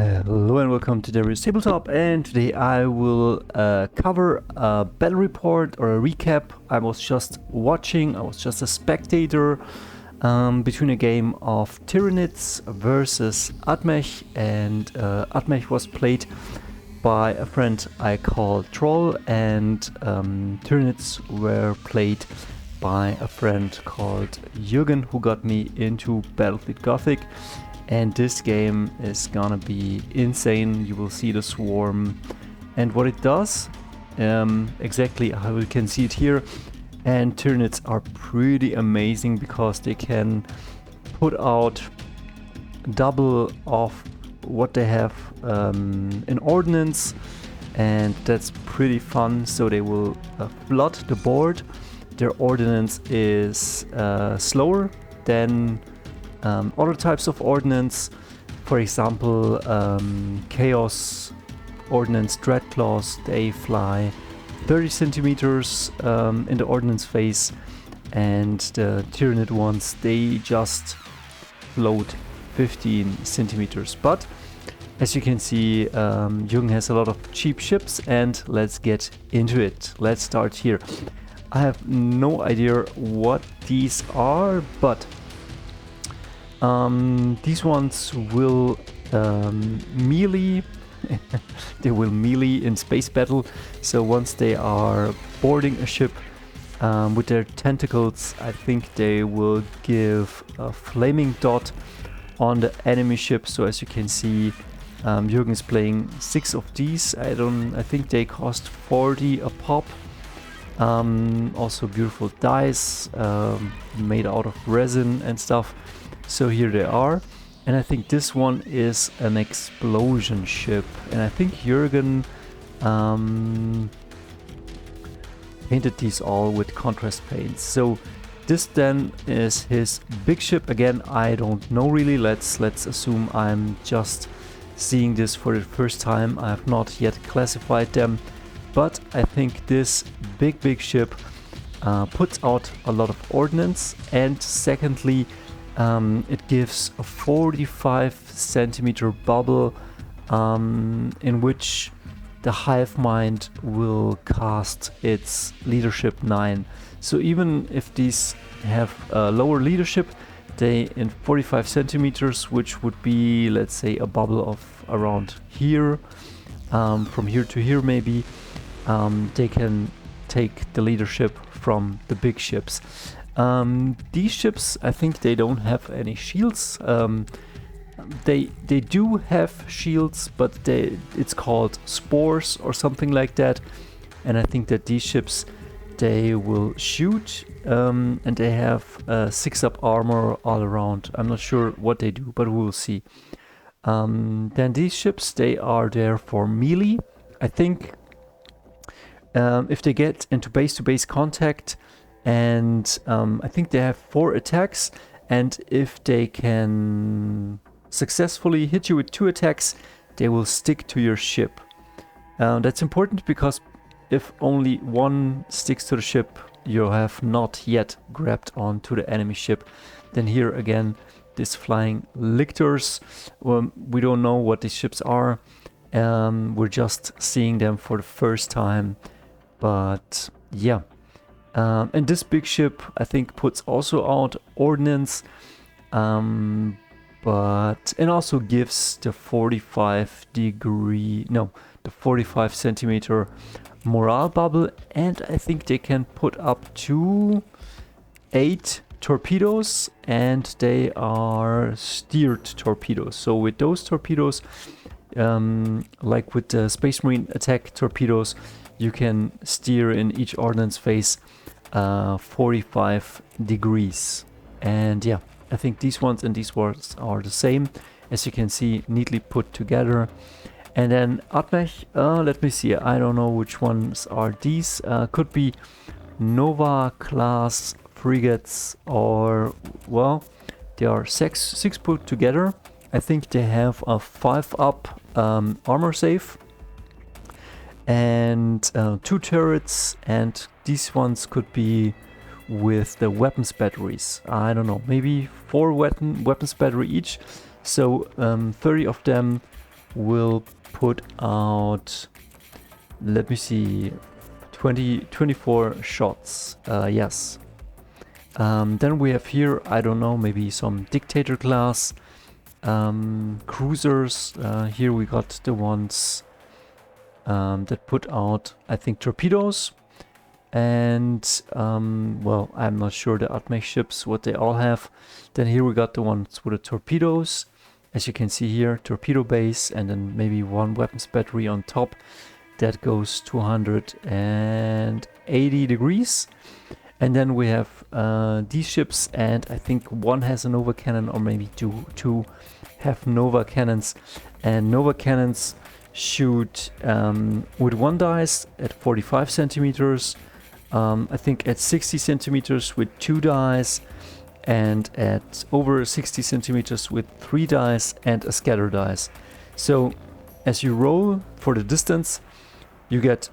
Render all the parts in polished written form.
Hello and welcome to Darius Tabletop, and today I will cover a battle report or a recap. I was just a spectator between a game of Tyranids versus AdMech, and AdMech was played by a friend I call Troll, and Tyranids were played by a friend called Jürgen, who got me into Battlefleet Gothic. And this game is gonna be insane. You will see the swarm and what it does. Exactly how you can see it here. And Tyranids are pretty amazing because they can put out double of what they have in ordnance, and that's pretty fun. So they will flood the board. Their ordnance is slower than other types of ordnance. For example, Chaos Ordnance Dreadclaws, they fly 30 centimeters in the ordnance phase, and the Tyranid ones, they just float 15 centimeters. But as you can see, Jürgen has a lot of cheap ships, and let's get into it. Let's start here. I have no idea what these are, but these ones will melee. They will melee in space battle. So once they are boarding a ship with their tentacles, I think they will give a flaming dot on the enemy ship. So as you can see, Jürgen is playing 6 of these. I think they cost 40 a pop. Also beautiful dice made out of resin and stuff. So here they are, and I think this one is an explosion ship, and I think Jürgen painted these all with contrast paints. So this then is his big ship. Again, I don't know really. Let's assume I'm just seeing this for the first time. I have not yet classified them, but I think this big ship puts out a lot of ordnance, and secondly, it gives a 45 centimeter bubble in which the hive mind will cast its leadership 9. So even if these have a lower leadership, they in 45 centimeters, which would be, let's say, a bubble of around here, from here to here maybe, they can take the leadership from the big ships. These ships, I think they don't have any shields. They do have shields, but it's called spores or something like that. And I think that these ships, they will shoot, and they have 6-up armor all around. I'm not sure what they do, but we'll see. Then these ships, they are there for melee. I think if they get into base-to-base contact, and I think they have 4 attacks, and if they can successfully hit you with 2 attacks, they will stick to your ship. That's important because if only one sticks to the ship, you have not yet grabbed onto the enemy ship. Then here again, this flying lictors, we don't know what these ships are. We're just seeing them for the first time, but yeah. And this big ship, I think, puts also out ordnance, and also gives the 45 centimeter morale bubble, and I think they can put up to 8 torpedoes, and they are steered torpedoes. So with those torpedoes, like with the Space Marine attack torpedoes, you can steer in each ordnance phase 45 degrees. And yeah, I think these ones and these ones are the same, as you can see, neatly put together. And then AdMech, let me see, I don't know which ones are these. Could be Nova class frigates, or, well, they are 6 put together. I think they have a 5-up armor save, and 2 turrets, and these ones could be with the weapons batteries. I don't know, maybe 4 weapons battery each. So 30 of them will put out, let me see, 24 shots. Yes. Then we have here, I don't know, maybe some Dictator class cruisers. Here we got the ones that put out, I think, Torpedoes. And, well, I'm not sure the AdMech ships, what they all have. Then here we got the ones with the Torpedoes. As you can see here, torpedo base, and then maybe one weapons battery on top. That goes 280 degrees. And then we have these ships, and I think one has a Nova cannon, or maybe two have Nova cannons. And Nova cannons shoot with one dice at 45 centimeters. I think at 60 centimeters with 2 dice, and at over 60 centimeters with 3 dice and a scatter dice. So as you roll for the distance, you get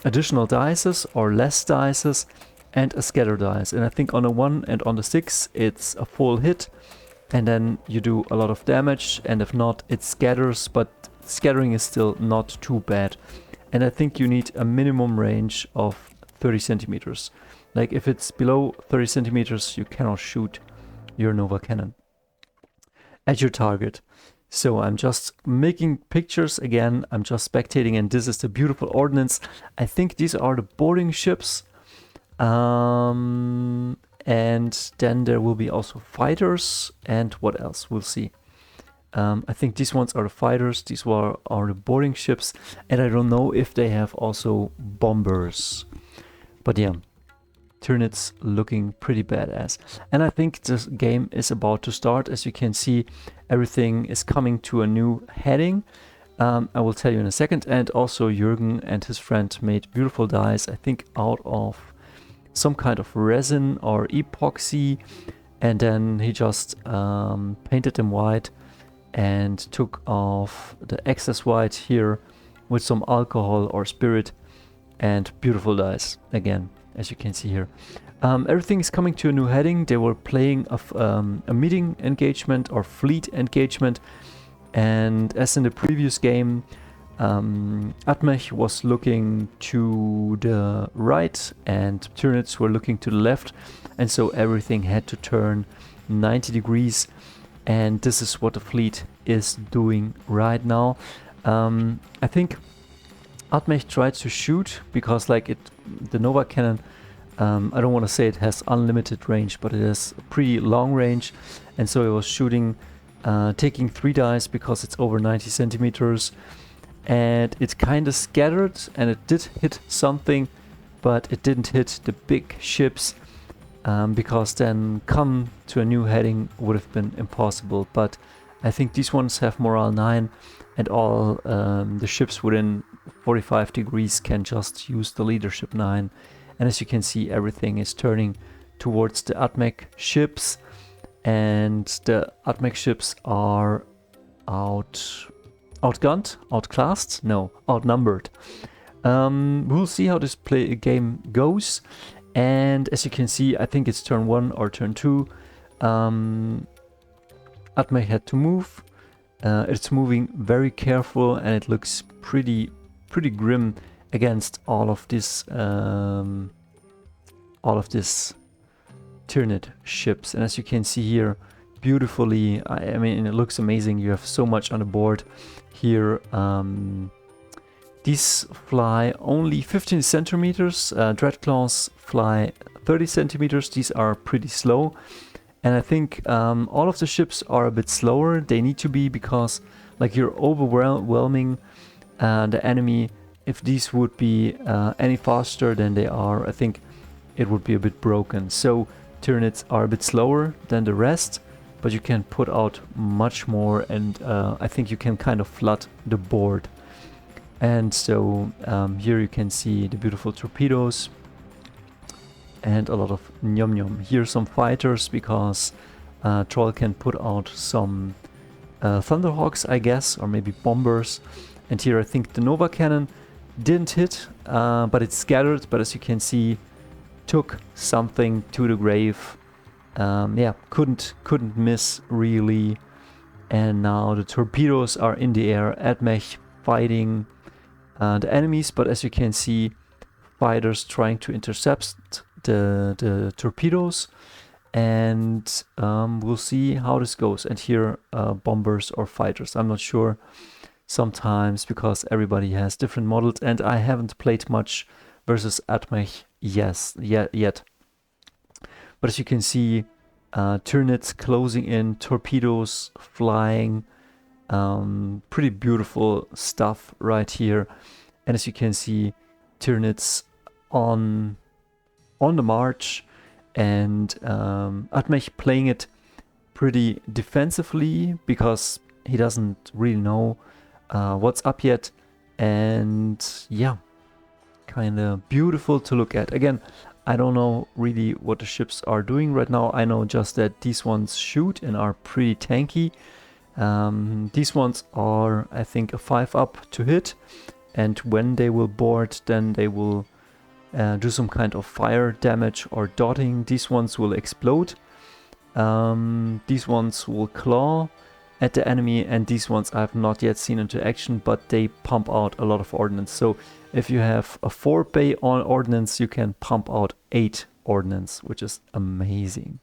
additional dices or less dices and a scatter dice. And I think on a 1 and on the 6 it's a full hit, and then you do a lot of damage, and if not it scatters, but scattering is still not too bad. And I think you need a minimum range of 30 centimeters. Like if it's below 30 centimeters, you cannot shoot your Nova cannon at your target. So I'm just making pictures again. I'm just spectating, and this is the beautiful ordnance. I think these are the boarding ships. And then there will be also fighters, and what else? We'll see. I think these ones are the fighters, these are the boarding ships, and I don't know if they have also bombers. But yeah, Tyranids looking pretty badass. And I think this game is about to start. As you can see, everything is coming to a new heading. I will tell you in a second. And also Jürgen and his friend made beautiful dice, I think out of some kind of resin or epoxy. And then he just painted them white and took off the excess white here with some alcohol or spirit, and beautiful dice again, as you can see here. Everything is coming to a new heading. They were playing a meeting engagement or fleet engagement, and as in the previous game, AdMech was looking to the right and Tyranids were looking to the left, and so everything had to turn 90 degrees, and this is what the fleet is doing right now. I think AdMech tried to shoot because like the Nova cannon, I don't want to say it has unlimited range, but it has a pretty long range, and so it was shooting, taking 3 dice because it's over 90 centimeters, and it kind of scattered, and it did hit something, but it didn't hit the big ships, because then come to a new heading would have been impossible. But I think these ones have morale 9, and all the ships within 45 degrees can just use the leadership 9. And as you can see, everything is turning towards the AdMech ships, and the AdMech ships are outgunned, outclassed, no, outnumbered. We'll see how this game goes, and as you can see, I think it's turn 1 or turn 2. AdMech had to move. It's moving very careful, and it looks pretty grim against all of this Tyranid ships. And as you can see here, beautifully, I mean, it looks amazing. You have so much on the board here. These fly only 15 centimeters. Dreadclaws fly 30 centimeters. These are pretty slow. And I think all of the ships are a bit slower. They need to be, because like you're overwhelming the enemy. If these would be any faster than they are, I think it would be a bit broken. So Tyranids are a bit slower than the rest, but you can put out much more, and I think you can kind of flood the board. And so here you can see the beautiful torpedoes and a lot of nyum. Here some fighters, because Troll can put out some Thunderhawks, I guess, or maybe bombers. And here I think the Nova cannon didn't hit, but it scattered, but as you can see, took something to the grave. Yeah, couldn't miss really. And now the torpedoes are in the air, AdMech fighting the enemies, but as you can see, fighters trying to intercept the torpedoes, and we'll see how this goes. And here bombers or fighters, I'm not sure sometimes, because everybody has different models, and I haven't played much versus AdMech yet. But as you can see, Tyranids closing in, torpedoes flying, pretty beautiful stuff right here. And as you can see, Tyranids on the march, and AdMech playing it pretty defensively because he doesn't really know what's up yet. And yeah, kind of beautiful to look at. Again, I don't know really what the ships are doing right now. I know just that these ones shoot and are pretty tanky. These ones are, I think, a 5-up to hit, and when they will board, then they will do some kind of fire damage or dotting. These ones will explode. These ones will claw at the enemy, and these ones I have not yet seen into action, but they pump out a lot of ordnance. So if you have a 4-bay on ordnance, you can pump out 8 ordnance, which is amazing.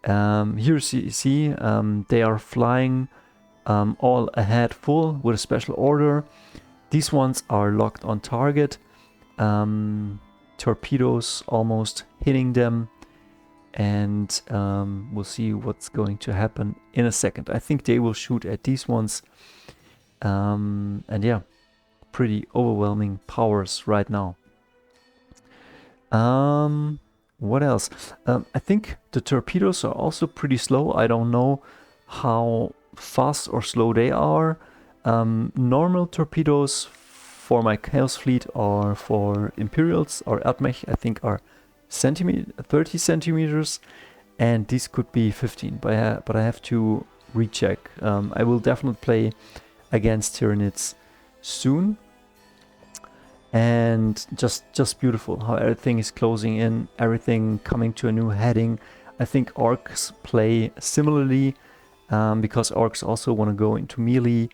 Here you see they are flying all ahead full with a special order. These ones are locked on target. Torpedoes almost hitting them. And we'll see what's going to happen in a second. I think they will shoot at these ones. And yeah, pretty overwhelming powers right now. What else? I think the torpedoes are also pretty slow. I don't know how fast or slow they are. Normal torpedoes for my Chaos Fleet or for Imperials or AdMech, I think, are 30 centimeters, and these could be 15, but I have to recheck. I will definitely play against Tyranids soon. And just beautiful how everything is closing in, everything coming to a new heading. I think orcs play similarly, because orcs also want to go into melee.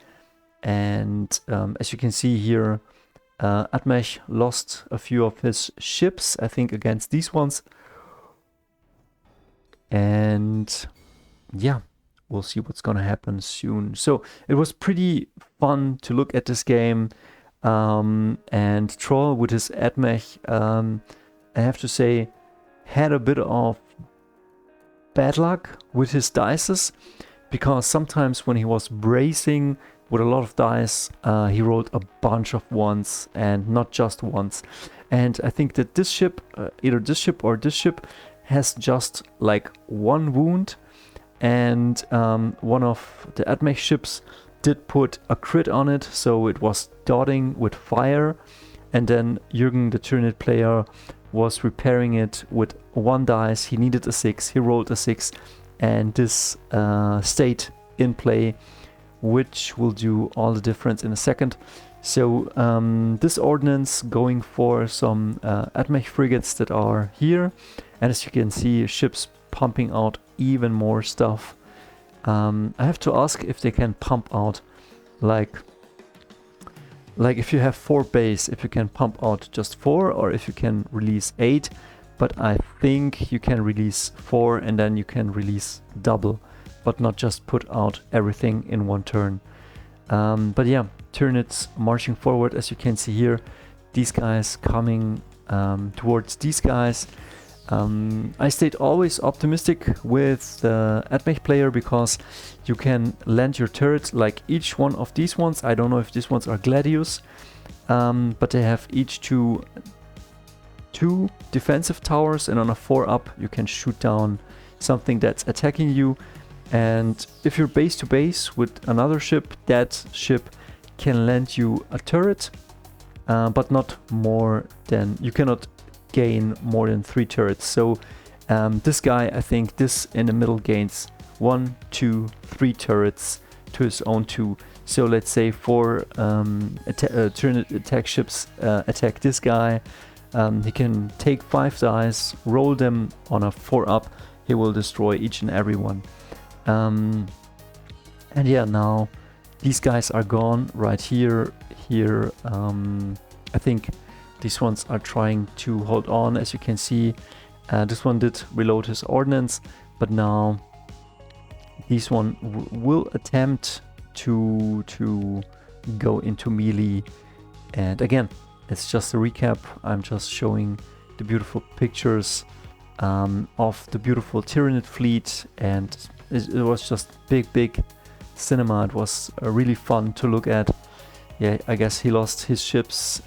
And as you can see here, AdMech lost a few of his ships, I think, against these ones. And yeah, we'll see what's gonna happen soon. So it was pretty fun to look at this game. And Troll with his AdMech, I have to say, had a bit of bad luck with his dices, because sometimes when he was bracing with a lot of dice, he rolled a bunch of ones, and not just once. And I think that this ship, either this ship or this ship, has just like one wound, and one of the AdMech ships did put a crit on it, so it was dotting with fire, and then Jürgen, the Tyranid player, was repairing it with 1 dice. He needed a 6, he rolled a 6, and this stayed in play, which will do all the difference in a second. So this ordnance going for some AdMech frigates that are here, and as you can see, ships pumping out even more stuff. I have to ask if they can pump out like if you have 4 bays, if you can pump out just 4, or if you can release 8. But I think you can release 4 and then you can release double, but not just put out everything in one turn. But yeah, Tyranids marching forward, as you can see here. These guys coming towards these guys. I stayed always optimistic with the AdMech player, because you can land your turrets like each one of these ones. I don't know if these ones are Gladius, but they have each two defensive towers, and on a 4-up you can shoot down something that's attacking you. And if you're base to base with another ship, that ship can land you a turret, but not more than, you cannot gain more than 3 turrets. So this guy, I think this in the middle gains 1, 2, 3 turrets to his own 2. So let's say 4 Tyranid attack ships attack this guy. He can take 5 dice, roll them on a 4-up. He will destroy each and every one. And yeah, now these guys are gone right here. Here, I think these ones are trying to hold on. As you can see, this one did reload his ordnance, but now this one will attempt to go into melee. And again, it's just a recap. I'm just showing the beautiful pictures of the beautiful Tyranid fleet, and it was just big cinema. It was really fun to look at. Yeah, I guess he lost his ships.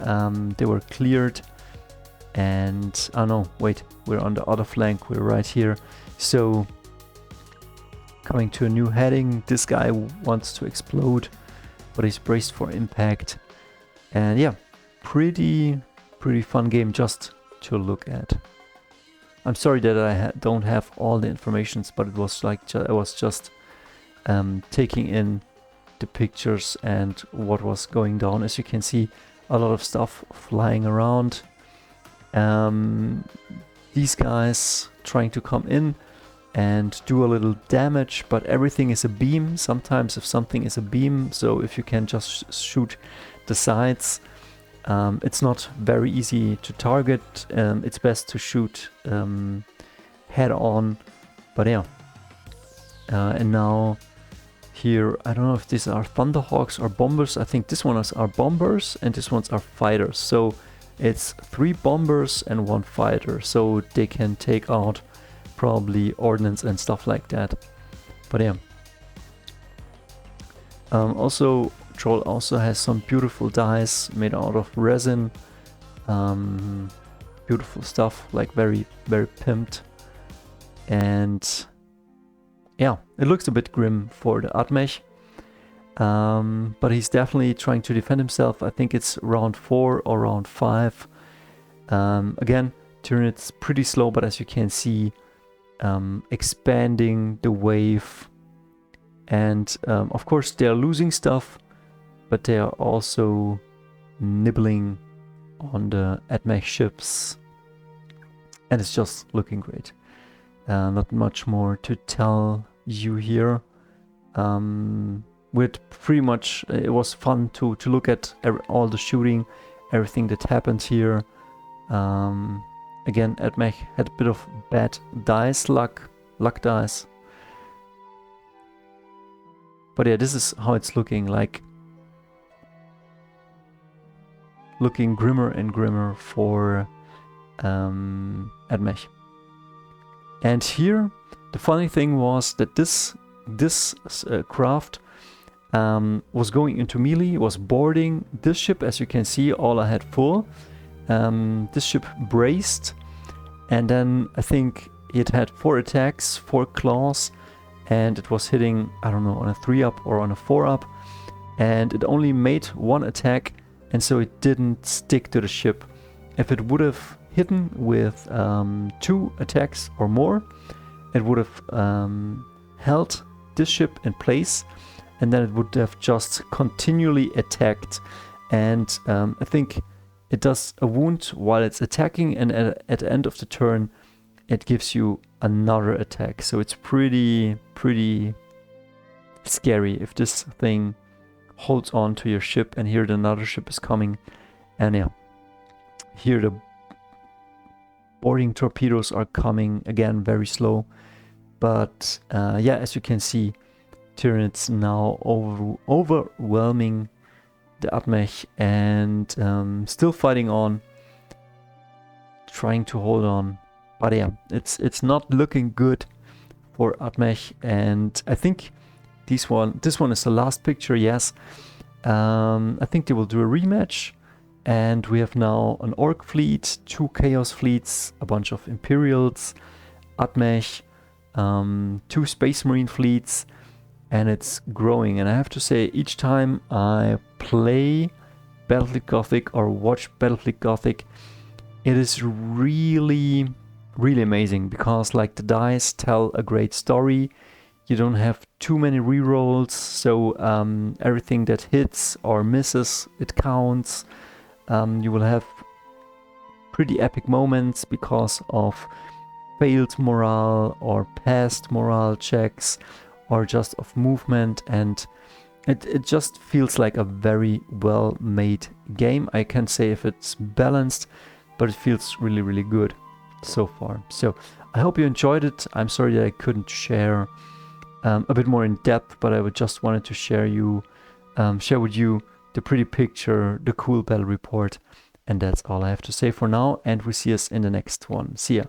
They were cleared, and oh no, wait, we're on the other flank. We're right here. So coming to a new heading. This guy wants to explode, but he's braced for impact. And yeah, pretty fun game just to look at. I'm sorry that I don't have all the informations, but it was like I was just taking in the pictures and what was going down. As you can see, a lot of stuff flying around. These guys trying to come in and do a little damage, but everything is a beam. Sometimes if something is a beam, so if you can just shoot the sides, it's not very easy to target. It's best to shoot head on, but yeah. And now here, I don't know if these are Thunderhawks or bombers. I think this one are bombers and this ones are fighters. So it's 3 bombers and 1 fighter, so they can take out probably ordnance and stuff like that. But yeah. Also, Troll also has some beautiful dice made out of resin. Beautiful stuff, like very pimped. And yeah, it looks a bit grim for the AdMech. But he's definitely trying to defend himself. I think it's round 4 or round 5. Again, Tyranid's pretty slow, but as you can see, expanding the wave. And of course they are losing stuff, but they are also nibbling on the AdMech ships. And it's just looking great. Not much more to tell you here. With pretty much, it was fun to look at all the shooting, everything that happened here. Again, AdMech had a bit of bad dice luck dice. But yeah, this is how it's looking like. Looking grimmer and grimmer for AdMech. And here, the funny thing was that this craft was going into melee, was boarding this ship. As you can see, all I had full. This ship braced, and then I think it had 4 attacks, 4 claws, and it was hitting, I don't know, on a 3-up or on a 4-up, and it only made 1 attack, and so it didn't stick to the ship. If it would have hidden with 2 attacks or more, it would have held this ship in place, and then it would have just continually attacked. And I think it does a wound while it's attacking, and at the end of the turn it gives you another attack. So it's pretty scary if this thing holds on to your ship. And here another ship is coming, and yeah, here the boarding torpedoes are coming again, very slow. But yeah, as you can see, Tyranids now overwhelming the AdMech, and still fighting on, trying to hold on. But yeah, it's not looking good for AdMech, and I think this one is the last picture. Yes, I think they will do a rematch, and we have now an Orc fleet, 2 Chaos fleets, a bunch of Imperials, AdMech, 2 Space Marine fleets, and it's growing. And I have to say, each time I play Battlefleet Gothic or watch Battlefleet Gothic, it is really amazing, because like the dice tell a great story. You don't have too many rerolls, so everything that hits or misses, it counts. You will have pretty epic moments because of failed morale or past morale checks, or just of movement, and it just feels like a very well made game. I can't say if it's balanced, but it feels really, really good so far. So I hope you enjoyed it. I'm sorry that I couldn't share a bit more in depth, but I just wanted to share with you the pretty picture, the cool battle report, and that's all I have to say for now, and we see us in the next one. See ya.